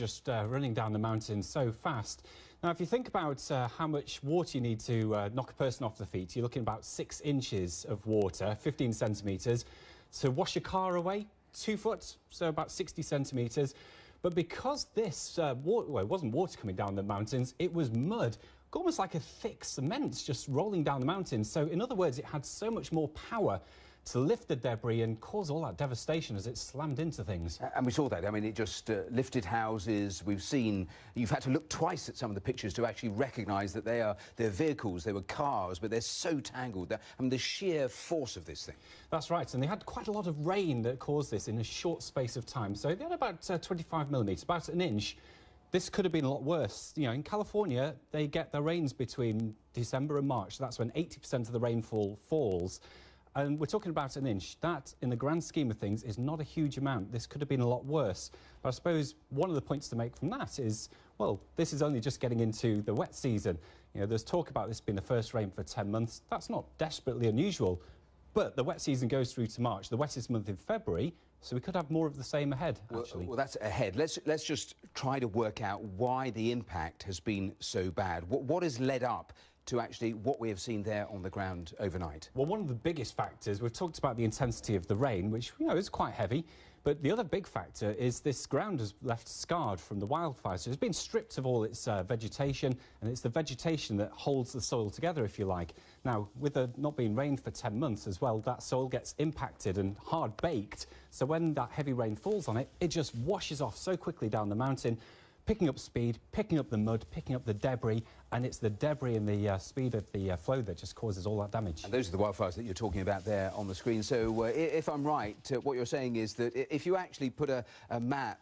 just running down the mountain so fast. Now, if you think about how much water you need to knock a person off the feet, you're looking at about 6 inches of water, 15 centimetres. To wash your car away, 2 foot, so about 60 centimetres. But because this, well, it wasn't water coming down the mountains, it was mud, almost like a thick cement just rolling down the mountain. So in other words, it had so much more power to lift the debris and cause all that devastation as it slammed into things. And we saw that. I mean, it just lifted houses. We've seen, you've had to look twice at some of the pictures to actually recognise that they're vehicles, they were cars, but they're so tangled. I mean, the sheer force of this thing. That's right, and they had quite a lot of rain that caused this in a short space of time. So they had about 25 millimetres, about an inch. This could have been a lot worse. You know, in California, they get their rains between December and March. So that's when 80% of the rainfall falls. And we're talking about an inch. That, in the grand scheme of things, is not a huge amount. This could have been a lot worse. But I suppose one of the points to make from that is, well, this is only just getting into the wet season. You know, there's talk about this being the first rain for 10 months. That's not desperately unusual. But the wet season goes through to March, the wettest month in February, so we could have more of the same ahead, actually. Well, that's ahead. Let's just try to work out why the impact has been so bad. What has led up to actually what we have seen there on the ground overnight? Well, one of the biggest factors, we've talked about the intensity of the rain, which, you know, is quite heavy, but the other big factor is this ground has left scarred from the wildfires. So it's been stripped of all its vegetation, and it's the vegetation that holds the soil together, if you like. Now, with it not being rained for 10 months as well, that soil gets impacted and hard-baked. So when that heavy rain falls on it, it just washes off so quickly down the mountain, picking up speed, picking up the mud, picking up the debris, and it's the debris and the speed of the flow that just causes all that damage. And those are the wildfires that you're talking about there on the screen. So if I'm right, what you're saying is that if you actually put a map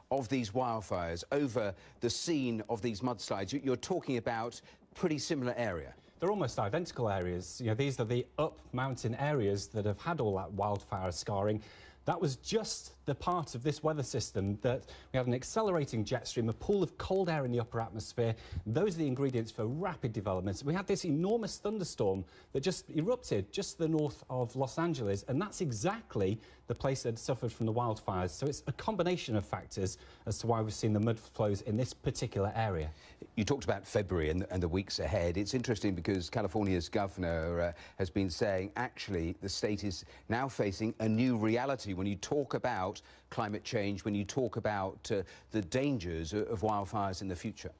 of these wildfires over the scene of these mudslides, you're talking about pretty similar area. They're almost identical areas. You know, these are the up mountain areas that have had all that wildfire scarring. That was just the part of this weather system that we had an accelerating jet stream, a pool of cold air in the upper atmosphere. Those are the ingredients for rapid development. We had this enormous thunderstorm that just erupted just to the north of Los Angeles, and that's exactly the place that suffered from the wildfires. So it's a combination of factors as to why we've seen the mud flows in this particular area. You talked about February and the weeks ahead. It's interesting because California's governor has been saying actually the state is now facing a new reality when you talk about climate change, when you talk about the dangers of wildfires in the future.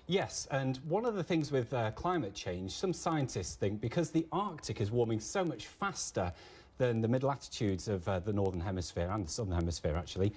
Yes, and one of the things with climate change, some scientists think because the Arctic is warming so much faster than the mid-latitudes of the northern hemisphere and the southern hemisphere, actually,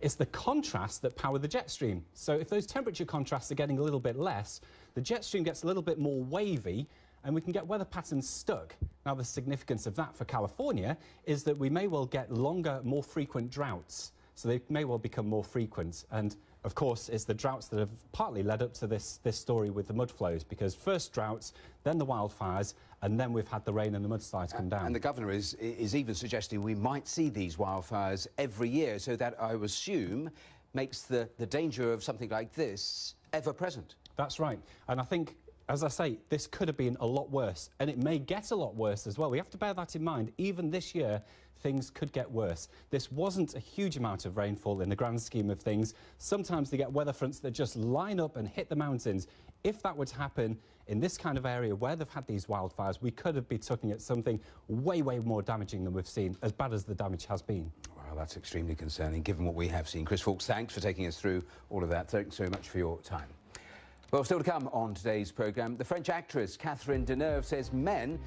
it's the contrast that power the jet stream. So if those temperature contrasts are getting a little bit less, the jet stream gets a little bit more wavy, and we can get weather patterns stuck. Now, the significance of that for California is that we may well get longer, more frequent droughts. So they may well become more frequent. And, of course, it's the droughts that have partly led up to this story with the mud flows, because first droughts, then the wildfires, and then we've had the rain and the mudslides come down. And the governor is even suggesting we might see these wildfires every year, so that, I would assume, makes the danger of something like this ever present. That's right. And I think, as I say, this could have been a lot worse, and it may get a lot worse as well. We have to bear that in mind. Even this year, things could get worse. This wasn't a huge amount of rainfall in the grand scheme of things. Sometimes they get weather fronts that just line up and hit the mountains. If that were to happen in this kind of area where they've had these wildfires, we could have been looking at something way, way more damaging than we've seen, as bad as the damage has been. Well, that's extremely concerning, given what we have seen. Chris Fawkes, thanks for taking us through all of that. Thanks so much for your time. Well, still to come on today's programme, the French actress Catherine Deneuve says men